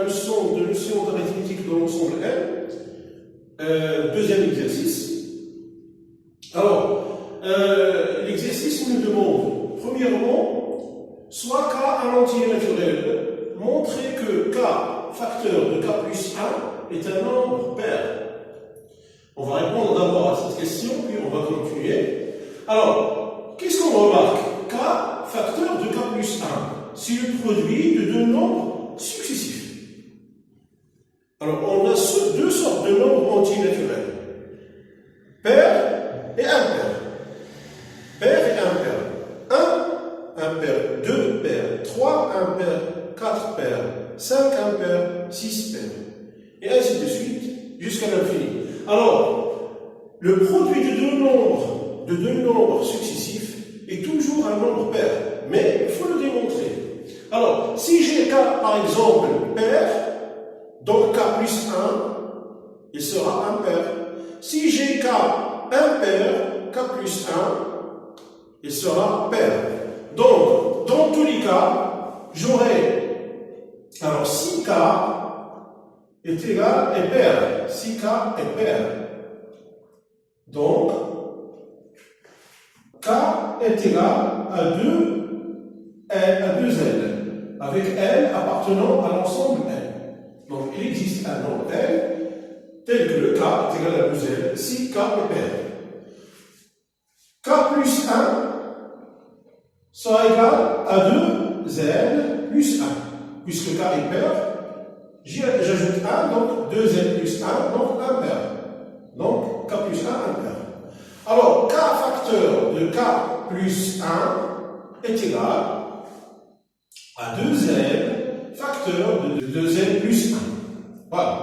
leçon d'arithmétique de l'ensemble N. Deuxième exercice. Alors, l'exercice nous demande, premièrement, soit K un entier naturel, montrer que K facteur de K plus 1 est un nombre pair. On va répondre d'abord à cette question, puis on va continuer. Alors, qu'est-ce qu'on remarque? K facteur de K plus 1, c'est le produit de deux nombres successifs. Alors, on a deux sortes de nombres entiers naturels. Pair et impair. Pair et impair. 1 impair, 2 paires, 3 impair, 4 paires, 5 impair, 6 paires. Et ainsi de suite, jusqu'à l'infini. Alors, le produit de deux nombres successifs est toujours un nombre pair, mais il faut le démontrer. Alors, si j'ai K par exemple pair, donc K plus 1, il sera impair. Si j'ai K impair, K plus 1, il sera pair. Donc, dans tous les cas, j'aurai, alors si K est égal et pair, si K est pair, donc K est égal à 2 L, avec L appartenant à l'ensemble L. Donc il existe un nombre L tel que le K est égal à 2L si K est pair. K plus 1 sera égal à 2L plus 1. Puisque K est pair, j'ajoute 1, donc 2L plus 1, donc 1 pair. Donc K plus 1, 1 pair. Alors, K facteur de K plus 1 est égal à 2L facteur de 2L plus 1. Voilà.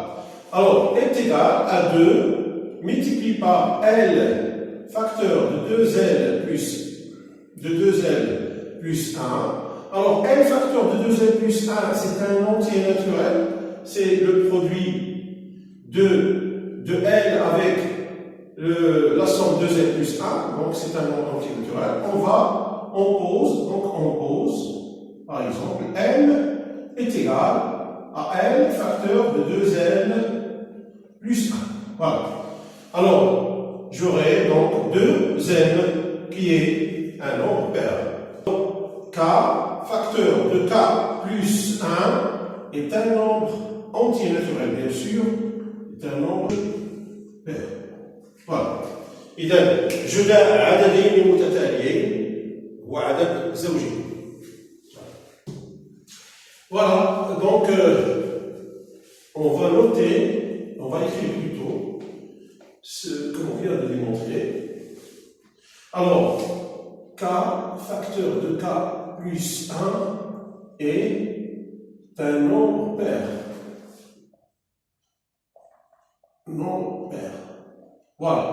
Alors, est égal à 2 multiplié par L facteur de 2L plus 1. Alors, L facteur de 2L plus 1, c'est un entier naturel. C'est le produit de L avec la somme 2L plus 1. Donc, c'est un nombre entier naturel. On pose, par exemple, L est égal à L facteur de 2L plus 1. Voilà. Alors, j'aurai donc 2N qui est un nombre pair. K facteur de K plus 1 est un nombre entier naturel, bien sûr, est un nombre pair. Voilà. إذا جدى عددين متتاليين وعدد زوجي. Voilà, donc on va noter, on va écrire plutôt ce que l'on vient de démontrer. Alors, K facteur de K plus 1 est un nombre pair. Nombre pair. Voilà.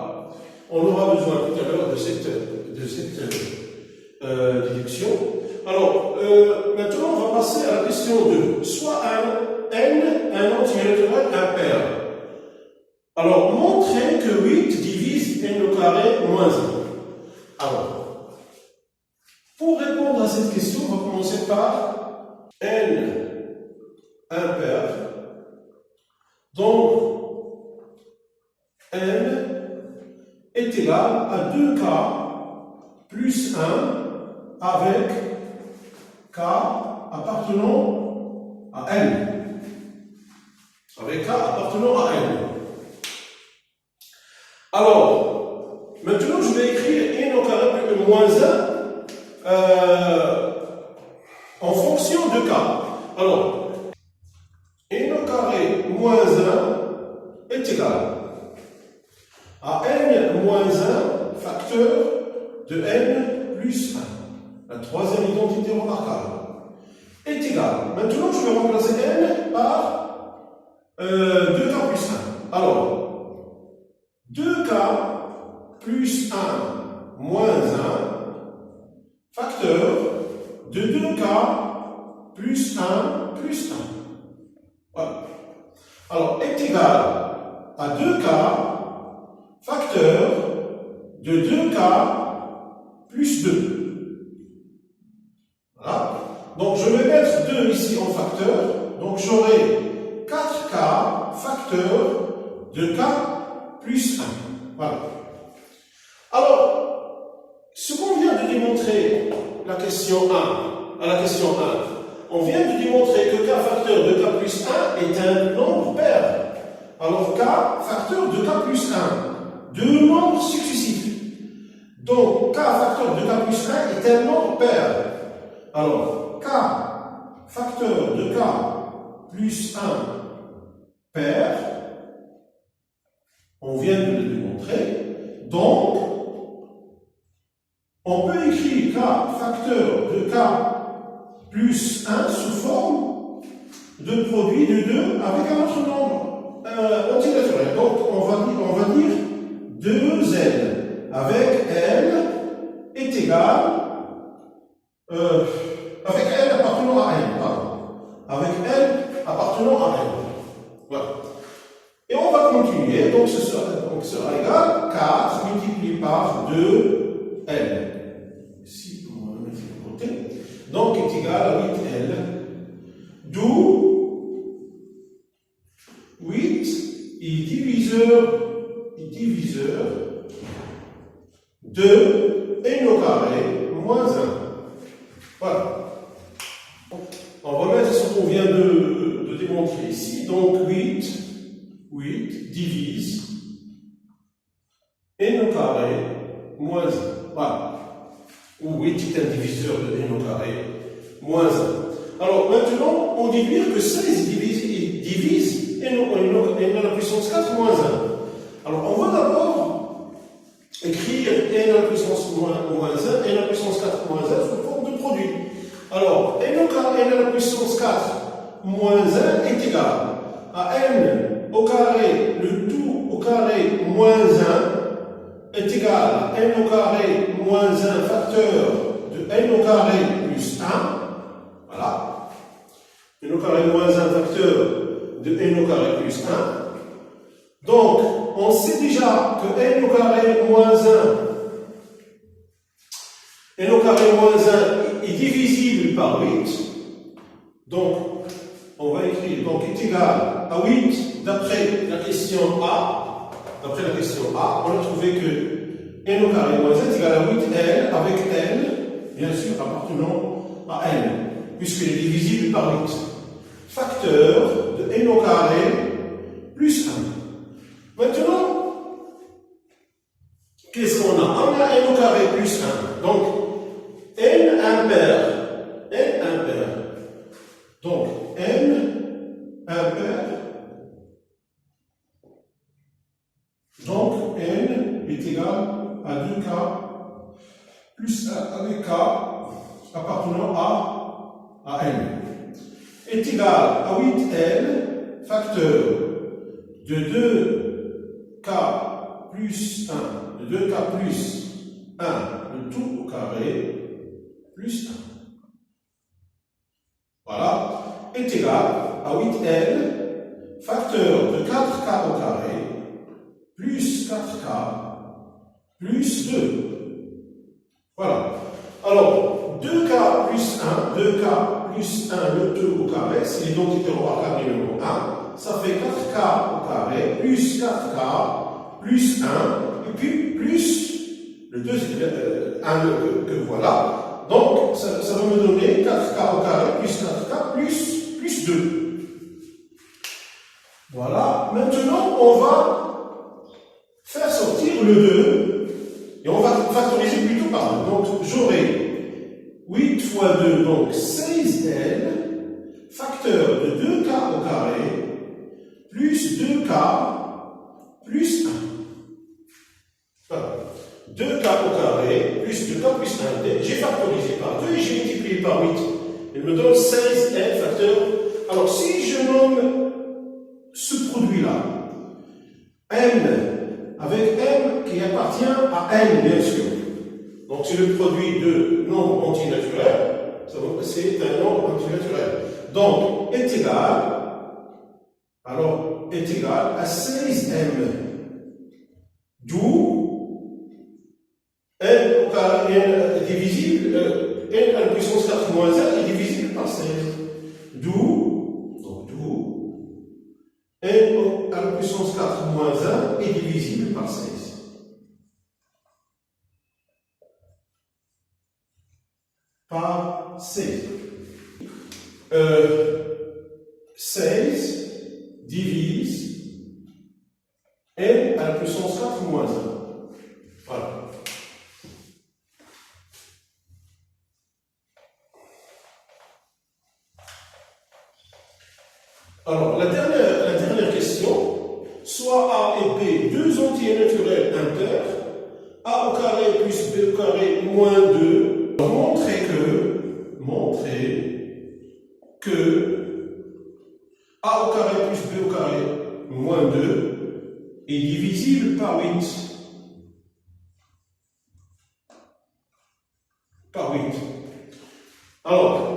On aura besoin tout à l'heure de cette déduction. Alors, maintenant, on va passer à la question 2. Soit un entier naturel impair. Alors, montrer que 8 divise n au carré moins 1. Alors, pour répondre à cette question, on va commencer par n impair. Donc, n est égal à 2k plus 1 avec k appartenant à n. Avec k appartenant à n. Alors, maintenant je vais écrire n au carré plus moins 1 en fonction de k. Alors, n au carré moins 1 est égal à n moins 1 facteur de n plus 1. La troisième identité remarquable est égale. Maintenant, je vais remplacer n par 2k plus 1. Alors, 2k plus 1 moins 1 facteur de 2k plus 1 plus 1. Voilà. Alors, est égal à 2k facteur de 2k plus 2. Voilà. Donc, je vais mettre 2 ici en facteur. Donc, j'aurai facteur de k plus 1. Voilà. Alors, ce qu'on vient de démontrer à la question 1, on vient de démontrer que k facteur de k plus 1 est un nombre pair. Alors, k facteur de k plus 1, deux nombres successifs. Donc, k facteur de k plus 1 est un nombre pair. Alors, k facteur de k plus 1 pair, on vient de le démontrer. Donc, on peut écrire k facteur de k plus 1 sous forme de produit de 2 avec un autre nombre antinaturel. Donc, on va dire 2n avec L est égal avec L appartenant à N. Pardon. Avec L appartenant à N. Voilà. Et on va continuer. Donc, ce sera égal 4 multiplié par 2L. Ici, on va le mettre de côté. Donc, est égal à 8L. D'où 8 est diviseur de n au carré moins 1. Voilà. On va mettre ce qu'on vient de démontrer ici. Donc 8 divise n au carré moins 1. Voilà. Ou 8 est un diviseur de n au carré moins 1. Alors maintenant, on déduit que 16 divise n à la puissance 4 moins 1. Alors on va d'abord écrire n à la puissance moins 1, n à la puissance 4 moins 1 sous forme de produit. Alors, n à la puissance 4 moins 1 est égal à n au carré, le tout au carré moins 1 est égal à n au carré moins 1 facteur de n au carré plus 1. Voilà. N au carré moins 1 facteur de n au carré plus 1. Donc, on sait déjà que n au carré moins 1, n au carré moins 1 est divisible par 8. Donc, on va écrire, donc est égal à 8 d'après la question A. D'après la question A, on a trouvé que n au carré moins 1 est égal à 8L avec L, bien sûr, appartenant à N, puisqu'il est divisible par 8. Facteur de n au carré plus 1. Maintenant, qu'est-ce qu'on a? On a n au carré plus 1. Donc, n impair. Donc, n impair. Donc, n est égal à 2k plus 1 avec k appartenant à n. Est égal à 8L facteur de 2k plus 1, de 2k plus 1, le tout au carré, plus 1. Voilà, est égal à 8L facteur de 4k au carré, plus 4k, plus 2. Voilà. Alors, 2k plus 1, 2k plus 1, le tout au carré, c'est l'identité au carré numéro 1, ça fait 4k au carré, plus 4k, plus 1, et puis plus le 2, c'est 1 que voilà. Donc, ça va me donner 4k au carré, plus 4k, plus 2. Voilà. Maintenant, on va faire sortir le 2, et on va factoriser plutôt par 2. Donc, j'aurai 8 fois 2, donc 16L, facteur de 2k au carré, plus 2k, plus 1. Voilà. 2k au carré, plus 2k, plus 1. J'ai factorisé par 2 et j'ai multiplié par 8. Il me donne 16L facteur. Alors, si je nomme ce produit-là, M, avec M qui appartient à N, bien sûr. Donc, c'est le produit de nombres antinaturels. C'est un nombre antinaturel. Donc, est égal à 16M. D'où N au carré est divisible, N à la puissance 4 moins 1 est divisible par 16. D'où n à la puissance 4 moins 1 est divisible par 16. Par 16. 16 divise n à la puissance 4 moins 1. Voilà. Alors, la dernière question, soit A et B, deux entiers naturels impairs, A au carré plus B au carré moins 2, montrer que A au carré plus B au carré moins 2 est divisible par 8. Par 8. Alors,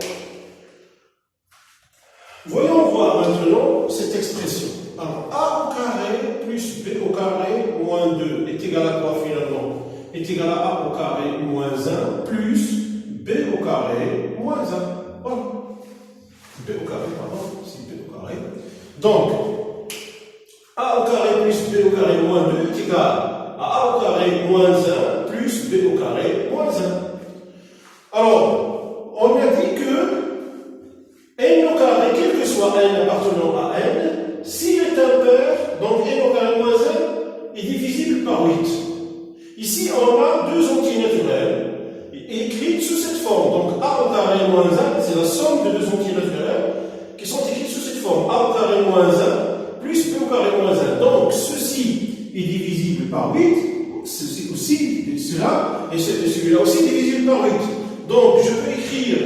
voyons voir maintenant cette expression. Alors, A au carré plus B au carré moins 2 est égal à quoi finalement? Est égal à A au carré moins 1 plus B au carré moins 1. Voilà. B au carré, pardon, c'est B au carré. Donc, A au carré plus B au carré moins 2 est égal à A au carré moins 1 plus B au carré moins 1. Alors, on a dit que n au carré, quel que soit n appartenant à n, s'il est impair, donc n au carré moins 1 est divisible par 8. Ici, on a deux entiers naturels écrits sous cette forme. Donc a au carré moins 1, c'est la somme de deux entiers naturels qui sont écrits sous cette forme. A au carré moins 1 plus b au carré moins 1. Donc ceci est divisible par 8, ceci aussi, cela, et celui-là aussi est divisible par 8. Donc je peux écrire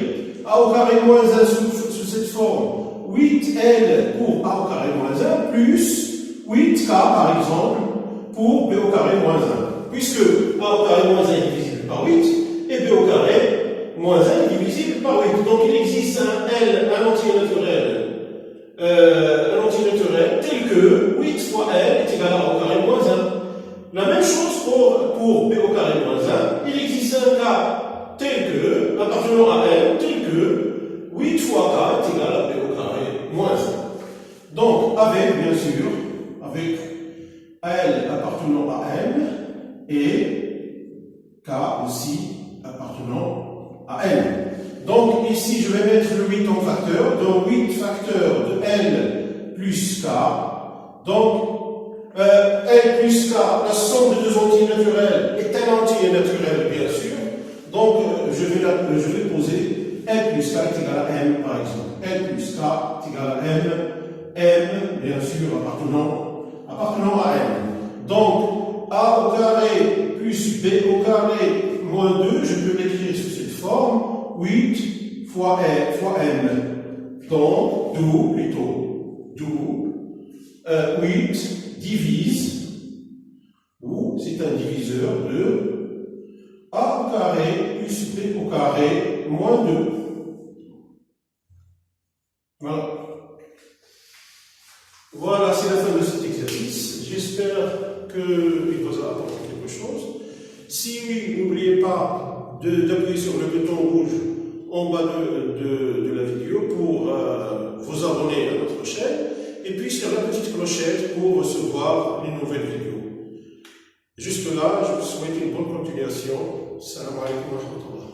a au carré moins 1 sous cette forme 8n pour a au carré moins 1 plus 8k par exemple pour b au carré moins 1. Puisque a au carré moins 1 est divisible par 8 et b au carré moins 1 est divisible par 8. Donc il existe un entier naturel tel que 8 fois n est égal à a au carré moins 1. La même chose pour b au carré moins 1. Il existe un cas tel que, appartenant à n, tel que 8 fois k est égal à b au carré moins 1. Donc, avec, bien sûr, avec l appartenant à n et k aussi appartenant à n. Donc, ici, je vais mettre le 8 en facteur, donc 8 facteurs de n plus k. Donc, n plus k, la somme de deux entiers naturels est un entier naturel, bien sûr. Donc, je vais poser n plus k est égal à m, par exemple. n plus k est égal à m, bien sûr, appartenant à m. Donc, a au carré plus b au carré moins 2, je peux l'écrire sous cette forme, 8 fois m. Donc, d'où 8 divise, ou c'est un diviseur de a au carré plus b au carré moins 2. Voilà. Voilà, c'est la fin de cet exercice. J'espère qu'il vous a apporté quelque chose. Si oui, n'oubliez pas d'appuyer sur le bouton rouge en bas de la vidéo pour vous abonner à notre chaîne et puis sur la petite clochette pour recevoir les nouvelles vidéos. Jusque-là, je vous souhaite une bonne continuation. Salam alaikum wa rahmatullah.